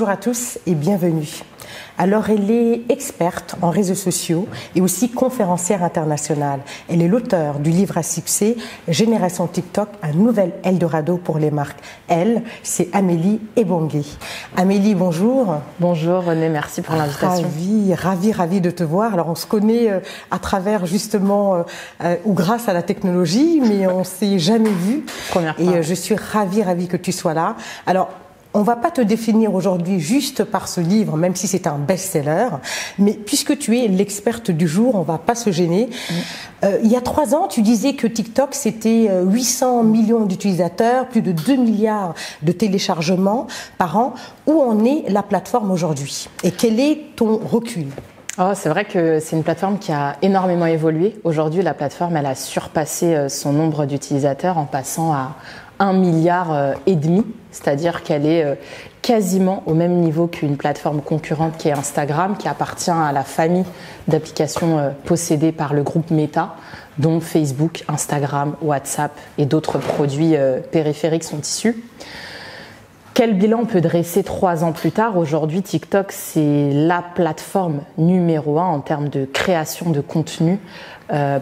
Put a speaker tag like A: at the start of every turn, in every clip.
A: Bonjour à tous et bienvenue. Alors, elle est experte en réseaux sociaux et aussi conférencière internationale. Elle est l'auteure du livre à succès Génération TikTok, un nouvel Eldorado pour les marques. Elle, c'est Amélie Ebongué. Amélie, bonjour.
B: Bonjour René, merci pour l'invitation.
A: Ravie de te voir. Alors, on se connaît à travers justement ou grâce à la technologie, mais on ne s'est jamais vu.
B: Première fois.
A: Et je suis ravie que tu sois là. Alors, on ne va pas te définir aujourd'hui juste par ce livre, même si c'est un best-seller, mais puisque tu es l'experte du jour, on ne va pas se gêner. Il y a 3 ans, tu disais que TikTok, c'était 800 millions d'utilisateurs, plus de 2 milliards de téléchargements par an. Où en est la plateforme aujourd'hui? Et quel est ton recul?
B: C'est vrai que c'est une plateforme qui a énormément évolué. Aujourd'hui, la plateforme, elle a surpassé son nombre d'utilisateurs en passant à 1,5 milliard, c'est-à-dire qu'elle est quasiment au même niveau qu'une plateforme concurrente qui est Instagram, qui appartient à la famille d'applications possédées par le groupe Meta, dont Facebook, Instagram, WhatsApp et d'autres produits périphériques sont issus. Quel bilan on peut dresser 3 ans plus tard? Aujourd'hui, TikTok, c'est la plateforme numéro 1 en termes de création de contenu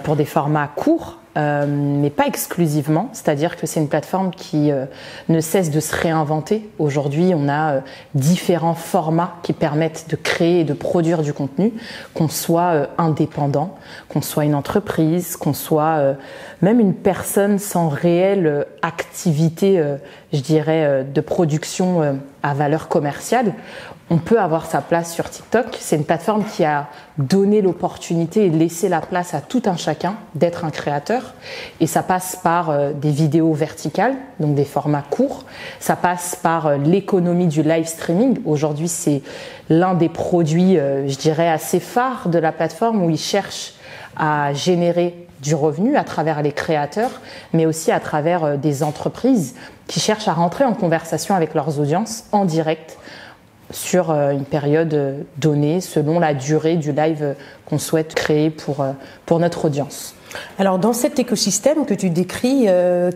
B: pour des formats courts, mais pas exclusivement. C'est-à-dire que c'est une plateforme qui ne cesse de se réinventer. Aujourd'hui, on a différents formats qui permettent de créer et de produire du contenu, qu'on soit indépendant, qu'on soit une entreprise, qu'on soit même une personne sans réelle activité, je dirais, de production à valeur commerciale. On peut avoir sa place sur TikTok. C'est une plateforme qui a donné l'opportunité et laissé la place à tout un chacun d'être un créateur. Et ça passe par des vidéos verticales, donc des formats courts. Ça passe par l'économie du live streaming. Aujourd'hui, c'est l'un des produits, je dirais, assez phares de la plateforme où ils cherchent à générer du revenu à travers les créateurs, mais aussi à travers des entreprises qui cherchent à rentrer en conversation avec leurs audiences en direct sur une période donnée, selon la durée du live qu'on souhaite créer pour notre audience.
A: Alors, dans cet écosystème que tu décris,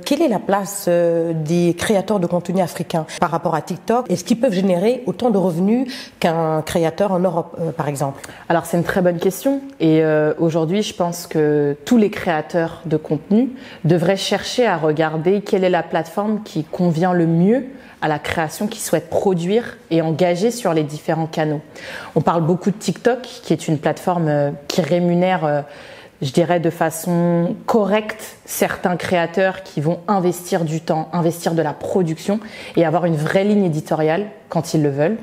A: quelle est la place des créateurs de contenu africains par rapport à TikTok? Est-ce qu'ils peuvent générer autant de revenus qu'un créateur en Europe, par exemple?
B: Alors, c'est une très bonne question. Et aujourd'hui, je pense que tous les créateurs de contenu devraient chercher à regarder quelle est la plateforme qui convient le mieux à la création qu'ils souhaitent produire et engager sur les différents canaux. On parle beaucoup de TikTok, qui est une plateforme qui rémunère je dirais de façon correcte certains créateurs qui vont investir du temps, investir de la production et avoir une vraie ligne éditoriale quand ils le veulent.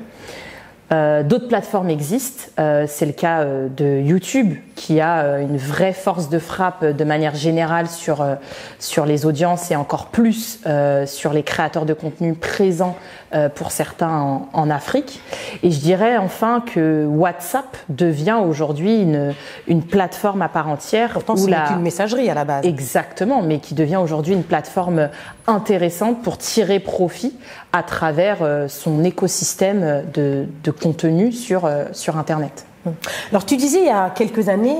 B: D'autres plateformes existent, c'est le cas de YouTube qui a une vraie force de frappe de manière générale sur les audiences et encore plus sur les créateurs de contenu présents pour certains en Afrique. Et je dirais enfin que WhatsApp devient aujourd'hui une plateforme à part entière.
A: Pourtant, c'est une messagerie à la base.
B: Exactement, mais qui devient aujourd'hui une plateforme intéressante pour tirer profit à travers son écosystème de contenu sur Internet.
A: Alors, tu disais il y a quelques années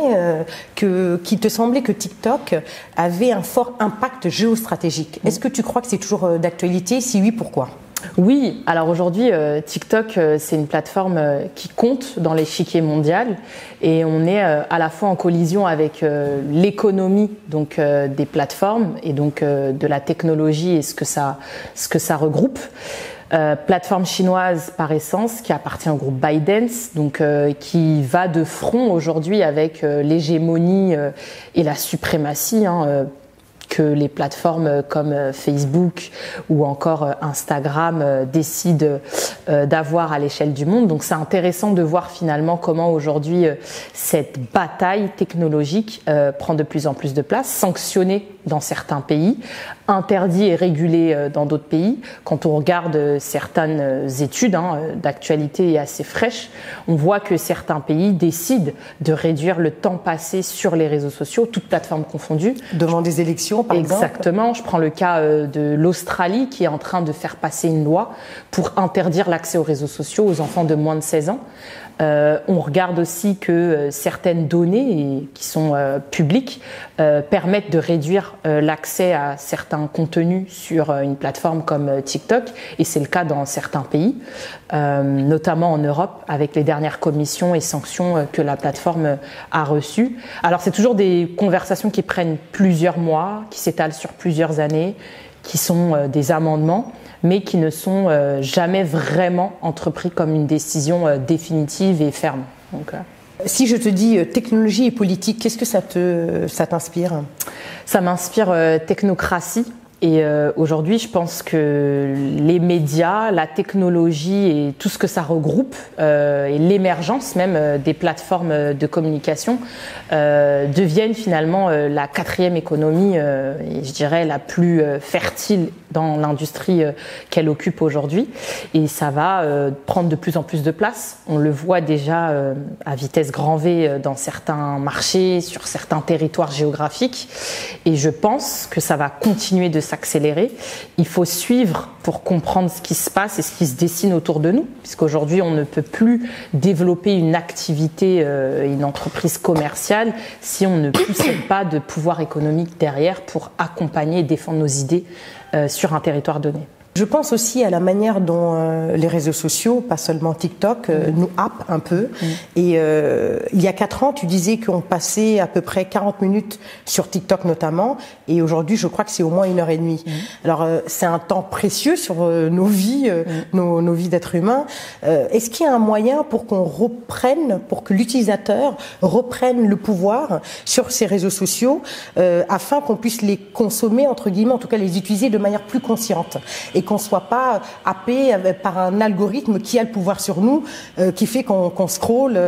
A: qu'il te semblait que TikTok avait un fort impact géostratégique. Est-ce que tu crois que c'est toujours d'actualité? Si oui, pourquoi?
B: Oui, alors aujourd'hui, TikTok, c'est une plateforme qui compte dans l'échiquier mondial et on est à la fois en collision avec l'économie donc des plateformes et donc de la technologie et ce que ça regroupe. Plateforme chinoise par essence qui appartient au groupe ByteDance, donc qui va de front aujourd'hui avec l'hégémonie et la suprématie que les plateformes comme Facebook ou encore Instagram décident d'avoir à l'échelle du monde. Donc c'est intéressant de voir finalement comment aujourd'hui cette bataille technologique prend de plus en plus de place, sanctionnée dans certains pays, interdit et régulé dans d'autres pays. Quand on regarde certaines études d'actualité et assez fraîches, on voit que certains pays décident de réduire le temps passé sur les réseaux sociaux, toutes plateformes confondues.
A: Devant des élections, par exemple.
B: Exactement. Je prends le cas de l'Australie qui est en train de faire passer une loi pour interdire l'accès aux réseaux sociaux aux enfants de moins de 16 ans. On regarde aussi que certaines données qui sont publiques permettent de réduire l'accès à certains contenus sur une plateforme comme TikTok, et c'est le cas dans certains pays, notamment en Europe, avec les dernières commissions et sanctions que la plateforme a reçues. Alors c'est toujours des conversations qui prennent plusieurs mois, qui s'étalent sur plusieurs années, qui sont des amendements, mais qui ne sont jamais vraiment entrepris comme une décision définitive et ferme. Donc,
A: si je te dis technologie et politique, qu'est-ce que ça t'inspire ?
B: Ça m'inspire technocratie. Et aujourd'hui, je pense que les médias, la technologie et tout ce que ça regroupe, et l'émergence même des plateformes de communication deviennent finalement la quatrième économie, et je dirais la plus fertile dans l'industrie qu'elle occupe aujourd'hui. Et ça va prendre de plus en plus de place. On le voit déjà à vitesse grand V dans certains marchés, sur certains territoires géographiques. Et je pense que ça va continuer de s'accélérer. Il faut suivre pour comprendre ce qui se passe et ce qui se dessine autour de nous, puisqu'aujourd'hui on ne peut plus développer une activité, une entreprise commerciale si on ne possède pas de pouvoir économique derrière pour accompagner et défendre nos idées sur un territoire donné.
A: Je pense aussi à la manière dont les réseaux sociaux, pas seulement TikTok, nous happent un peu. Et il y a 4 ans, tu disais qu'on passait à peu près 40 minutes sur TikTok notamment, et aujourd'hui, je crois que c'est au moins 1h30. Alors, c'est un temps précieux sur nos vies, nos vies d'êtres humains. Est-ce qu'il y a un moyen pour qu'on reprenne, pour que l'utilisateur reprenne le pouvoir sur ces réseaux sociaux, afin qu'on puisse les consommer, entre guillemets, en tout cas les utiliser de manière plus consciente, et qu'on ne soit pas happé par un algorithme qui a le pouvoir sur nous, qui fait qu'on scrolle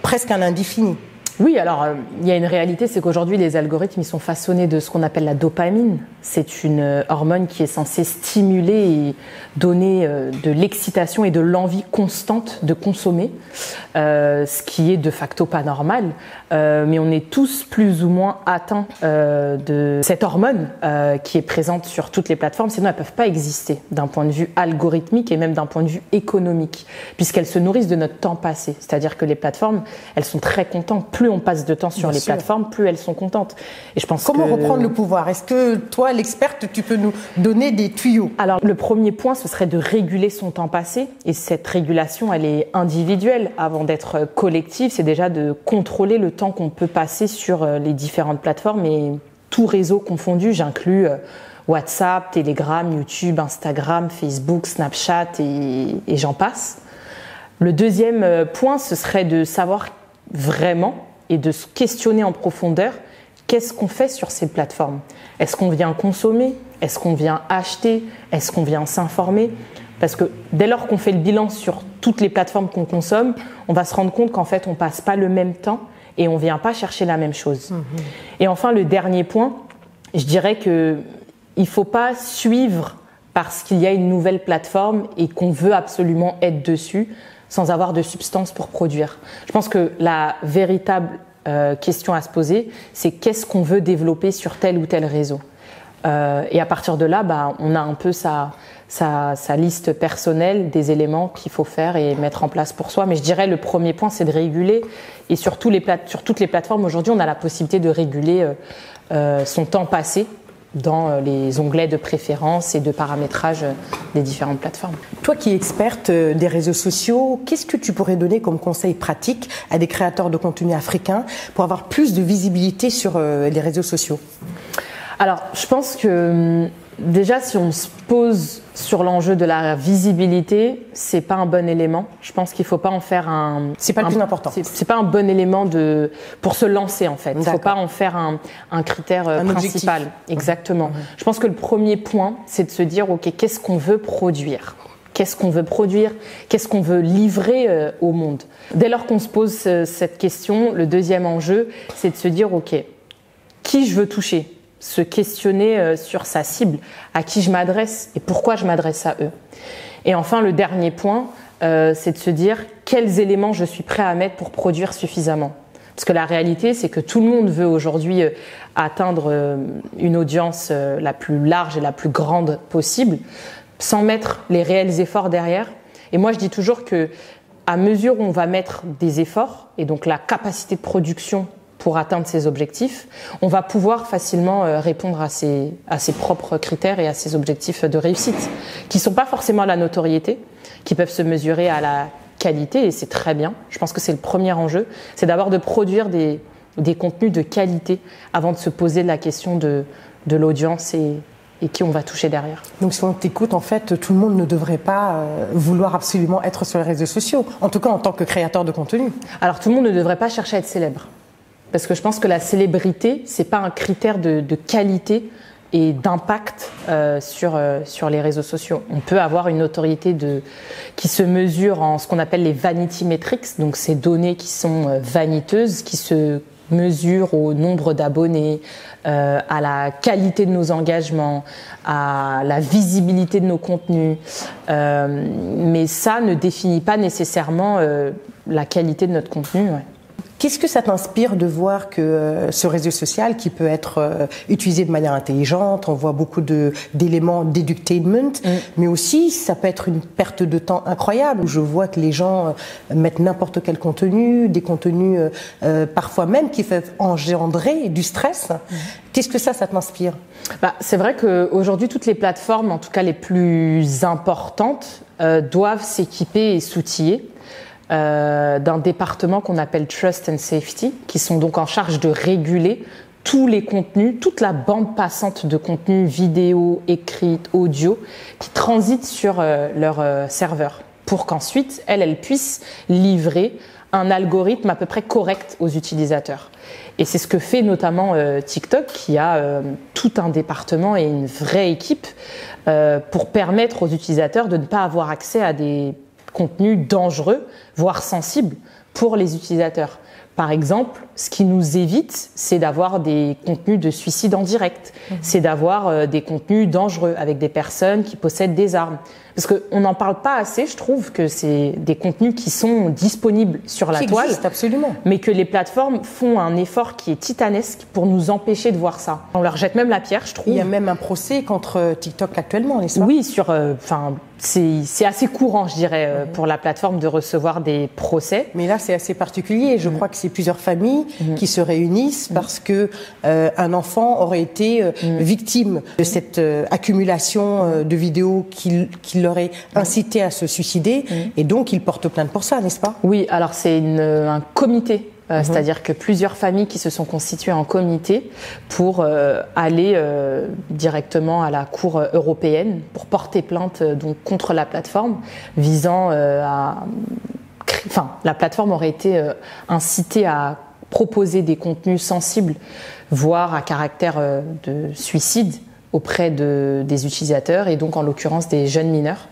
A: presque à l'indéfini.
B: Oui, alors il y a une réalité, c'est qu'aujourd'hui les algorithmes ils sont façonnés de ce qu'on appelle la dopamine. C'est une hormone qui est censée stimuler et donner de l'excitation et de l'envie constante de consommer, ce qui est de facto pas normal. Mais on est tous plus ou moins atteints de cette hormone qui est présente sur toutes les plateformes, sinon elles ne peuvent pas exister d'un point de vue algorithmique et même d'un point de vue économique, puisqu'elles se nourrissent de notre temps passé. C'est-à-dire que les plateformes, elles sont très contentes. Plus on passe de temps sur les plateformes, plus elles sont contentes. Et je pense
A: Comment reprendre le pouvoir ? Est-ce que toi, l'experte, tu peux nous donner des tuyaux ?
B: Alors, le premier point, ce serait de réguler son temps passé. Et cette régulation, elle est individuelle. Avant d'être collective, c'est déjà de contrôler le temps qu'on peut passer sur les différentes plateformes. Et tout réseau confondu, j'inclus WhatsApp, Telegram, YouTube, Instagram, Facebook, Snapchat et j'en passe. Le deuxième point, ce serait de savoir vraiment et de se questionner en profondeur qu'est-ce qu'on fait sur ces plateformes. Est-ce qu'on vient consommer ? Est-ce qu'on vient acheter ? Est-ce qu'on vient s'informer ? Parce que dès lors qu'on fait le bilan sur toutes les plateformes qu'on consomme, on va se rendre compte qu'en fait on passe pas le même temps et on vient pas chercher la même chose. Et enfin le dernier point, je dirais que il faut pas suivre parce qu'il y a une nouvelle plateforme et qu'on veut absolument être dessus sans avoir de substance pour produire. Je pense que la véritable question à se poser, c'est qu'est-ce qu'on veut développer sur tel ou tel réseau. Et à partir de là, on a un peu sa liste personnelle des éléments qu'il faut faire et mettre en place pour soi. Mais je dirais le premier point, c'est de réguler. Et sur toutes les plateformes, aujourd'hui, on a la possibilité de réguler son temps passé dans les onglets de préférence et de paramétrage des différentes plateformes.
A: Toi qui es experte des réseaux sociaux, qu'est-ce que tu pourrais donner comme conseil pratique à des créateurs de contenu africains pour avoir plus de visibilité sur les réseaux sociaux ?
B: Alors, je pense que déjà, si on se pose sur l'enjeu de la visibilité, c'est pas un bon élément. Je pense qu'il faut pas en faire un.
A: C'est pas le plus important.
B: C'est pas un bon élément pour se lancer en fait. Il faut pas en faire un critère principal.
A: Objectif.
B: Exactement. Je pense que le premier point, c'est de se dire ok, qu'est-ce qu'on veut produire ? Qu'est-ce qu'on veut produire ? Qu'est-ce qu'on veut livrer au monde ? Dès lors qu'on se pose cette question, le deuxième enjeu, c'est de se dire ok, qui je veux toucher ? Se questionner sur sa cible, à qui je m'adresse et pourquoi je m'adresse à eux. Et enfin, le dernier point, c'est de se dire quels éléments je suis prêt à mettre pour produire suffisamment. Parce que la réalité, c'est que tout le monde veut aujourd'hui atteindre une audience la plus large et la plus grande possible, sans mettre les réels efforts derrière. Et moi, je dis toujours que à mesure où on va mettre des efforts, et donc la capacité de production pour atteindre ses objectifs, on va pouvoir facilement répondre à ses propres critères et à ses objectifs de réussite, qui ne sont pas forcément à la notoriété, qui peuvent se mesurer à la qualité, et c'est très bien. Je pense que c'est le premier enjeu, c'est d'abord de produire des contenus de qualité avant de se poser la question de l'audience et qui on va toucher derrière.
A: Donc si on t'écoute, en fait, tout le monde ne devrait pas vouloir absolument être sur les réseaux sociaux, en tout cas en tant que créateur de contenu.
B: Alors tout le monde ne devrait pas chercher à être célèbre, parce que je pense que la célébrité, c'est pas un critère de qualité et d'impact sur les réseaux sociaux. On peut avoir une autorité qui se mesure en ce qu'on appelle les vanity metrics, donc ces données qui sont vaniteuses, qui se mesurent au nombre d'abonnés, à la qualité de nos engagements, à la visibilité de nos contenus. Mais ça ne définit pas nécessairement la qualité de notre contenu. Ouais.
A: Qu'est-ce que ça t'inspire de voir que ce réseau social qui peut être utilisé de manière intelligente, on voit beaucoup d'éléments d'edutainment, mais aussi ça peut être une perte de temps incroyable. Je vois que les gens mettent n'importe quel contenu, des contenus parfois même qui peuvent engendrer du stress. Qu'est-ce que ça t'inspire ?
B: C'est vrai qu'aujourd'hui, toutes les plateformes, en tout cas les plus importantes, doivent s'équiper et s'outiller d'un département qu'on appelle Trust and Safety, qui sont donc en charge de réguler tous les contenus, toute la bande passante de contenus vidéo, écrits, audio, qui transitent sur leur serveur, pour qu'ensuite, elles puissent livrer un algorithme à peu près correct aux utilisateurs. Et c'est ce que fait notamment TikTok, qui a tout un département et une vraie équipe pour permettre aux utilisateurs de ne pas avoir accès à des contenus dangereux, voire sensibles pour les utilisateurs. Par exemple, ce qui nous évite, c'est d'avoir des contenus de suicide en direct, c'est d'avoir des contenus dangereux avec des personnes qui possèdent des armes. Parce qu'on n'en parle pas assez, je trouve, que c'est des contenus qui sont disponibles sur la toile,
A: absolument,
B: mais que les plateformes font un effort qui est titanesque pour nous empêcher de voir ça. On leur jette même la pierre, je trouve.
A: Il y a même un procès contre TikTok actuellement, n'est-ce pas ?
B: Oui, c'est assez courant, je dirais, pour la plateforme de recevoir des procès.
A: Mais là, c'est assez particulier. Je crois que c'est plusieurs familles qui se réunissent parce que un enfant aurait été victime de cette accumulation de vidéos qui l'aurait incité à se suicider, et donc il porte plainte pour ça, n'est-ce pas ?
B: Oui, alors c'est un comité. C'est-à-dire que plusieurs familles qui se sont constituées en comité pour aller directement à la Cour européenne pour porter plainte donc contre la plateforme visant la plateforme aurait été incitée à proposer des contenus sensibles, voire à caractère de suicide auprès des utilisateurs, et donc en l'occurrence des jeunes mineurs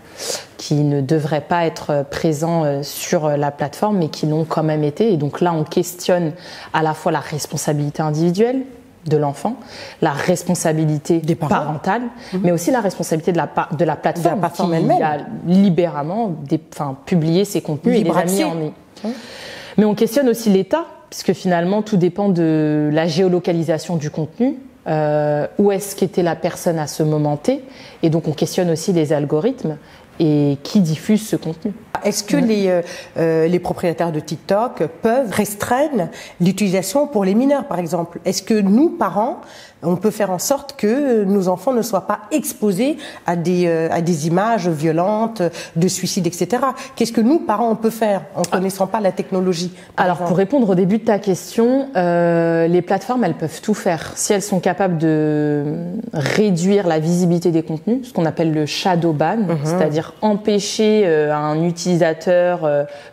B: qui ne devraient pas être présents sur la plateforme, mais qui l'ont quand même été. Et donc là, on questionne à la fois la responsabilité individuelle de l'enfant, la responsabilité parentale, mais aussi la responsabilité de la plateforme qui
A: elle-même
B: a libéralement publié ses contenus et les a mis en ligne. Mais on questionne aussi l'État, puisque finalement, tout dépend de la géolocalisation du contenu. Où est-ce qu'était la personne à ce moment T, et donc on questionne aussi les algorithmes et qui diffuse ce contenu.
A: Est-ce que les propriétaires de TikTok peuvent restreindre l'utilisation pour les mineurs, par exemple ? Est-ce que nous, parents, on peut faire en sorte que nos enfants ne soient pas exposés à des images violentes, de suicide, etc. Qu'est-ce que nous, parents, on peut faire en connaissant pas la technologie ?
B: Alors, pour répondre au début de ta question, les plateformes, elles peuvent tout faire. Si elles sont capables de réduire la visibilité des contenus, ce qu'on appelle le shadow ban, c'est-à-dire empêcher un utilisateur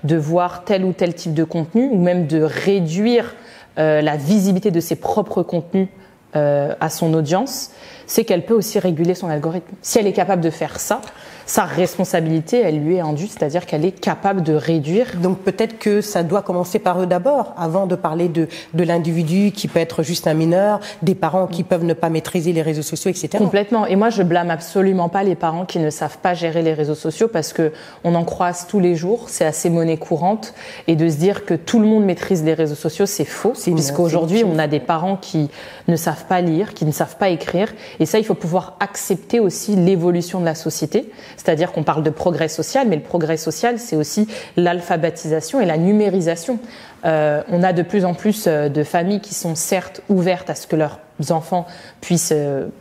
B: de voir tel ou tel type de contenu, ou même de réduire la visibilité de ses propres contenus à son audience, c'est qu'elle peut aussi réguler son algorithme. Si elle est capable de faire ça, sa responsabilité, elle lui est indue, c'est-à-dire qu'elle est capable de réduire.
A: Donc peut-être que ça doit commencer par eux d'abord, avant de parler de l'individu qui peut être juste un mineur, des parents qui peuvent ne pas maîtriser les réseaux sociaux, etc.
B: Complètement. Et moi, je blâme absolument pas les parents qui ne savent pas gérer les réseaux sociaux, parce que on en croise tous les jours, c'est assez monnaie courante, et de se dire que tout le monde maîtrise les réseaux sociaux, c'est faux, puisqu'aujourd'hui, on a des parents qui ne savent pas lire, qui ne savent pas écrire, et ça, il faut pouvoir accepter aussi l'évolution de la société. C'est-à-dire qu'on parle de progrès social, mais le progrès social, c'est aussi l'alphabétisation et la numérisation. On a de plus en plus de familles qui sont certes ouvertes à ce que leurs enfants puissent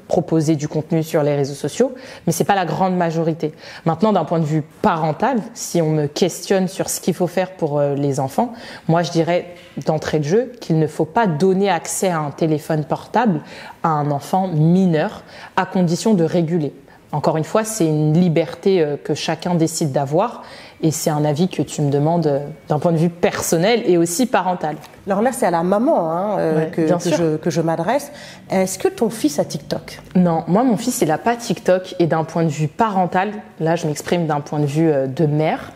B: proposer du contenu sur les réseaux sociaux, mais c'est pas la grande majorité. Maintenant, d'un point de vue parental, si on me questionne sur ce qu'il faut faire pour les enfants, moi je dirais d'entrée de jeu qu'il ne faut pas donner accès à un téléphone portable à un enfant mineur, à condition de réguler. Encore une fois, c'est une liberté que chacun décide d'avoir et c'est un avis que tu me demandes d'un point de vue personnel et aussi parental.
A: Alors là, c'est à la maman que je m'adresse. Est-ce que ton fils a TikTok?
B: Non, moi, mon fils, il n'a pas TikTok et d'un point de vue parental, là, je m'exprime d'un point de vue de mère,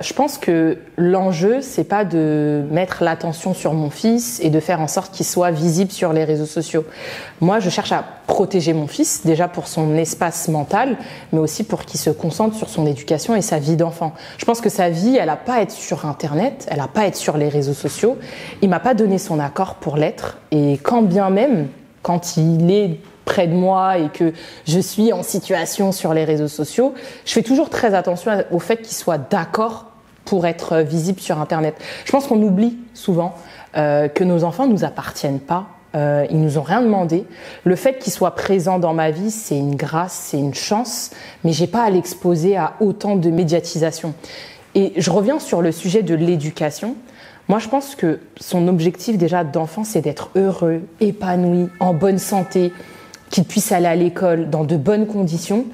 B: je pense que l'enjeu, c'est pas de mettre l'attention sur mon fils et de faire en sorte qu'il soit visible sur les réseaux sociaux. Moi, je cherche à protéger mon fils, déjà pour son espace mental, mais aussi pour qu'il se concentre sur son éducation et sa vie d'enfant. Je pense que sa vie, elle n'a pas à être sur Internet, elle n'a pas à être sur les réseaux sociaux. Il m'a pas donné son accord pour l'être, et quand bien même, quand il est près de moi et que je suis en situation sur les réseaux sociaux, je fais toujours très attention au fait qu'il soit d'accord pour être visible sur Internet. Je pense qu'on oublie souvent que nos enfants nous appartiennent pas. Ils nous ont rien demandé. Le fait qu'ils soient présents dans ma vie, c'est une grâce, c'est une chance, mais j'ai pas à l'exposer à autant de médiatisation. Et je reviens sur le sujet de l'éducation. Moi, je pense que son objectif déjà d'enfant, c'est d'être heureux, épanoui, en bonne santé, qu'il puisse aller à l'école dans de bonnes conditions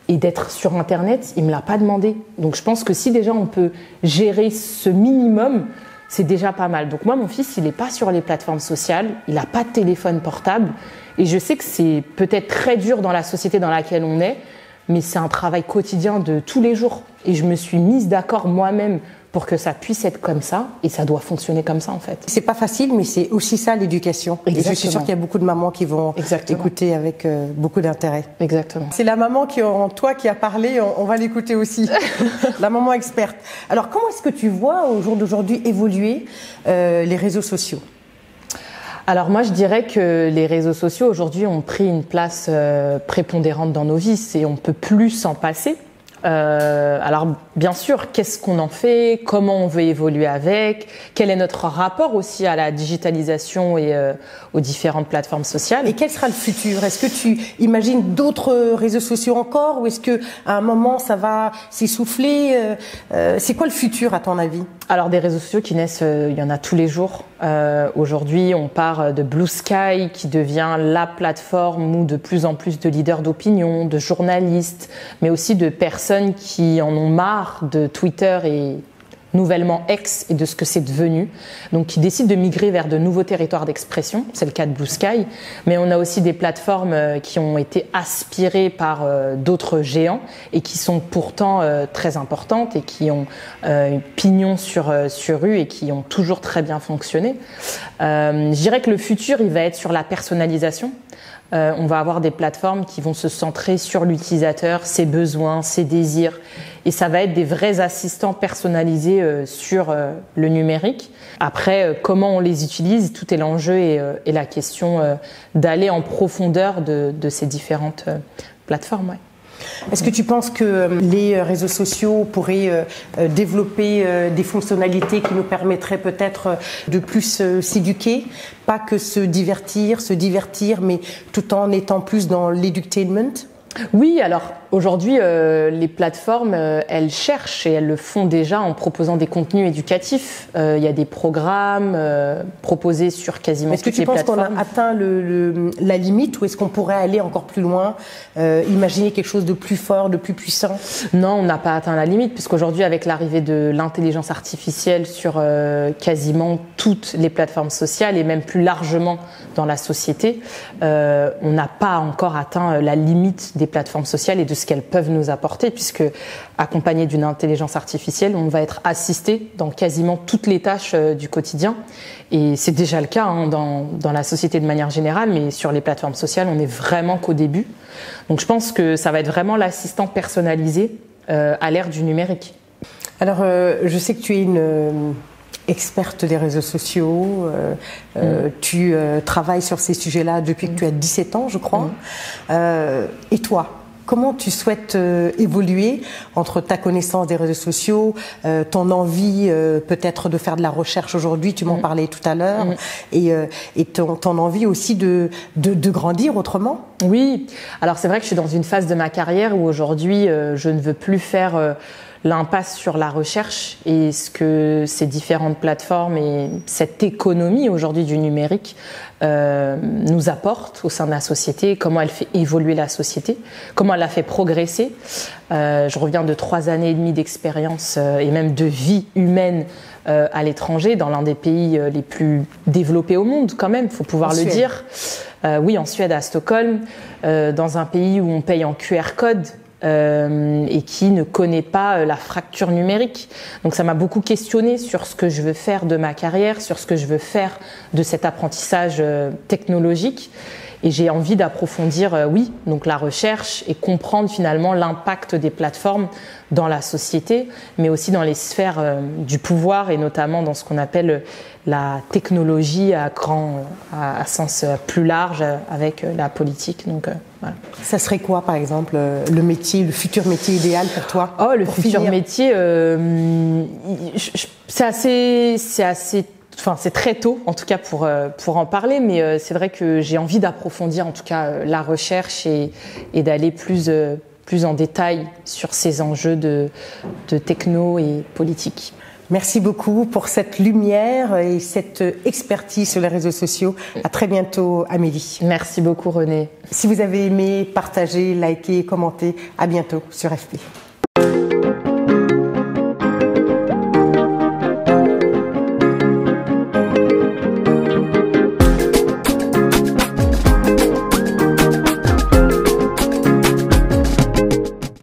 B: et d'être sur Internet, il me l'a pas demandé. Donc je pense que si déjà on peut gérer ce minimum, c'est déjà pas mal. Donc moi, mon fils, il n'est pas sur les plateformes sociales, il n'a pas de téléphone portable et je sais que c'est peut-être très dur dans la société dans laquelle on est, mais c'est un travail quotidien de tous les jours. Et je me suis mise d'accord moi-même pour que ça puisse être comme ça, et ça doit fonctionner comme ça en fait.
A: C'est pas facile, mais c'est aussi ça l'éducation. Et je suis sûre qu'il y a beaucoup de mamans qui vont écouter avec beaucoup d'intérêt.
B: Exactement.
A: C'est la maman en toi qui a parlé, on va l'écouter aussi. La maman experte. Alors comment est-ce que tu vois au jour d'aujourd'hui évoluer les réseaux sociaux ?
B: Alors moi je dirais que les réseaux sociaux aujourd'hui ont pris une place prépondérante dans nos vies et on ne peut plus s'en passer. Alors bien sûr, qu'est-ce qu'on en fait, comment on veut évoluer avec, quel est notre rapport aussi à la digitalisation et aux différentes plateformes sociales.
A: Et quel sera le futur ? Est-ce que tu imagines d'autres réseaux sociaux encore ou est-ce que à un moment ça va s'essouffler ? C'est quoi le futur à ton avis ?
B: Alors des réseaux sociaux qui naissent, il y en a tous les jours. Aujourd'hui, on part de Blue Sky qui devient la plateforme où de plus en plus de leaders d'opinion, de journalistes, mais aussi de personnes qui en ont marre de Twitter et nouvellement X et de ce que c'est devenu, donc qui décident de migrer vers de nouveaux territoires d'expression, c'est le cas de Blue Sky, mais on a aussi des plateformes qui ont été aspirées par d'autres géants et qui sont pourtant très importantes et qui ont pignon sur rue et qui ont toujours très bien fonctionné. Je dirais que le futur, il va être sur la personnalisation. On va avoir des plateformes qui vont se centrer sur l'utilisateur, ses besoins, ses désirs. Et ça va être des vrais assistants personnalisés sur le numérique. Après, comment on les utilise, tout est l'enjeu et la question d'aller en profondeur de ces différentes plateformes. Ouais.
A: Est-ce que tu penses que les réseaux sociaux pourraient développer des fonctionnalités qui nous permettraient peut-être de plus s'éduquer, pas que se divertir, mais tout en étant plus dans l'edutainment ?
B: Oui, alors aujourd'hui, les plateformes, elles cherchent et elles le font déjà en proposant des contenus éducatifs. Il y a des programmes proposés sur quasiment toutes les plateformes. Est-ce que tu penses qu'on a
A: atteint la limite ou est-ce qu'on pourrait aller encore plus loin, imaginer quelque chose de plus fort, de plus puissant ?
B: Non, on n'a pas atteint la limite puisqu'aujourd'hui, avec l'arrivée de l'intelligence artificielle sur quasiment toutes les plateformes sociales et même plus largement dans la société, on n'a pas encore atteint la limite des plateformes sociales et de ce qu'elles peuvent nous apporter, puisque accompagné d'une intelligence artificielle, on va être assisté dans quasiment toutes les tâches du quotidien. Et c'est déjà le cas dans la société de manière générale, mais sur les plateformes sociales, on n'est vraiment qu'au début. Donc je pense que ça va être vraiment l'assistant personnalisé à l'ère du numérique.
A: Alors, je sais que tu es une experte des réseaux sociaux, tu travailles sur ces sujets-là depuis que tu as 17 ans, je crois. Et toi, comment tu souhaites évoluer entre ta connaissance des réseaux sociaux, ton envie peut-être de faire de la recherche aujourd'hui, tu m'en parlais tout à l'heure, et ton envie aussi de grandir autrement?
B: Oui, alors c'est vrai que je suis dans une phase de ma carrière où aujourd'hui je ne veux plus faire l'impasse sur la recherche et ce que ces différentes plateformes et cette économie aujourd'hui du numérique nous apportent au sein de la société, comment elle fait évoluer la société, comment elle la fait progresser. Je reviens de 3 années et demie d'expérience et même de vie humaine à l'étranger, dans l'un des pays les plus développés au monde quand même, il faut pouvoir le dire. Oui, en Suède, à Stockholm, dans un pays où on paye en QR code, et qui ne connaît pas la fracture numérique. Donc ça m'a beaucoup questionné sur ce que je veux faire de ma carrière, sur ce que je veux faire de cet apprentissage technologique. Et j'ai envie d'approfondir, oui, donc la recherche et comprendre finalement l'impact des plateformes dans la société, mais aussi dans les sphères du pouvoir et notamment dans ce qu'on appelle la technologie à sens plus large avec la politique. Donc, voilà.
A: Ça serait quoi, par exemple, le futur métier idéal pour toi?
B: Oh, le futur métier, c'est très tôt, en tout cas, pour en parler, mais c'est vrai que j'ai envie d'approfondir, en tout cas, la recherche et d'aller plus en détail sur ces enjeux de techno et politique.
A: Merci beaucoup pour cette lumière et cette expertise sur les réseaux sociaux. À très bientôt, Amélie.
B: Merci beaucoup, Renée.
A: Si vous avez aimé, partagez, likez, commentez. À bientôt sur FP.